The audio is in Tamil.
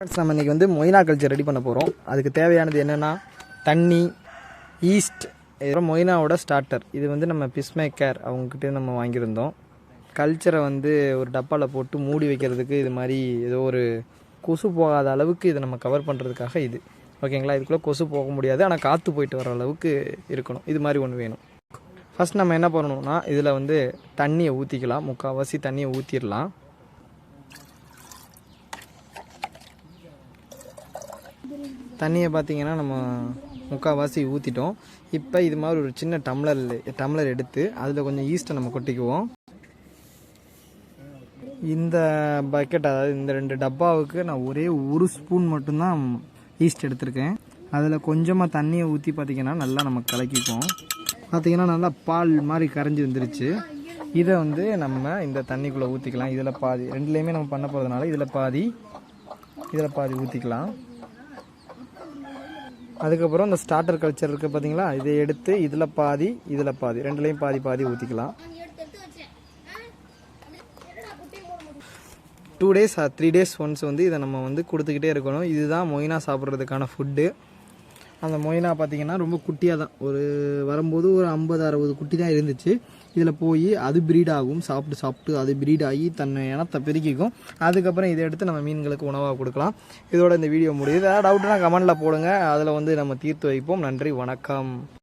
நம்ம இன்றைக்கி வந்து மொய்னா கல்ச்சர் ரெடி பண்ண போகிறோம். அதுக்கு தேவையானது என்னென்னா தண்ணி, ஈஸ்ட், இதெல்லாம் மொய்னாவோட ஸ்டார்டர். இது வந்து நம்ம ஃபிஷ் மேக்கர் அவங்கக்கிட்டே நம்ம வாங்கியிருந்தோம். கல்ச்சரை வந்து ஒரு டப்பாவில் போட்டு மூடி வைக்கிறதுக்கு இது மாதிரி ஏதோ ஒரு கொசு போகாத அளவுக்கு இதை நம்ம கவர் பண்ணுறதுக்காக இது ஓகேங்களா. இதுக்குள்ளே கொசு போக முடியாது, ஆனால் காற்று போயிட்டு வர அளவுக்கு இருக்கணும். இது மாதிரி ஒன்று வேணும். ஃபஸ்ட் நம்ம என்ன பண்ணணும்னா இதில் வந்து தண்ணியை ஊற்றிக்கலாம். முக்கால்வாசி தண்ணியை ஊற்றிடலாம். தண்ணியை பார்த்திங்கன்னா நம்ம முக்கால்வாசி ஊற்றிட்டோம். இப்போ இது மாதிரி ஒரு சின்ன டம்ளர் எடுத்து அதில் கொஞ்சம் ஈஸ்ட்டை நம்ம கொட்டிக்குவோம். இந்த பக்கெட், அதாவது இந்த 2 டப்பாவுக்கு நான் ஒரே 1 ஸ்பூன் மட்டும்தான் ஈஸ்ட் எடுத்திருக்கேன். அதில் கொஞ்சமாக தண்ணியை ஊற்றி பார்த்திங்கன்னா நல்லா நம்ம கலக்கிக்குவோம். பார்த்திங்கன்னா நல்லா பால் மாதிரி கரைஞ்சி வந்துருச்சு. இதை வந்து நம்ம இந்த தண்ணிக்குள்ளே ஊற்றிக்கலாம். இதில் பாதி, ரெண்டுலேயுமே நம்ம பண்ண போகிறதுனால இதில் பாதி ஊற்றிக்கலாம். அதுக்கப்புறம் இந்த ஸ்டார்டர் கல்ச்சர் இருக்குது பார்த்தீங்களா, இதை எடுத்து இதில் பாதி ரெண்டுலேயும் பாதி ஊற்றிக்கலாம். 2 days or 3 days ஒன்ஸ் வந்து இதை நம்ம வந்து கொடுத்துக்கிட்டே இருக்கணும். இதுதான் மொய்னா சாப்பிட்றதுக்கான ஃபுட்டு. அந்த மொய்னா பார்த்திங்கன்னா ரொம்ப குட்டியாக தான், ஒரு வரும்போது ஒரு 50-60 குட்டி தான் இருந்துச்சு. இதில் போய் அது ப்ரீட் ஆகும். சாப்பிட்டு அது ப்ரீட் ஆகி தன்னை இனத்தை பெருக்கிக்கும். அதுக்கப்புறம் இதை எடுத்து நம்ம மீன்களுக்கு உணவாக கொடுக்கலாம். இதோட இந்த வீடியோ முடியுது. ஏதாவது டவுட்னா கமெண்டில் போடுங்க, அதில் வந்து நம்ம தீர்த்து வைப்போம். நன்றி, வணக்கம்.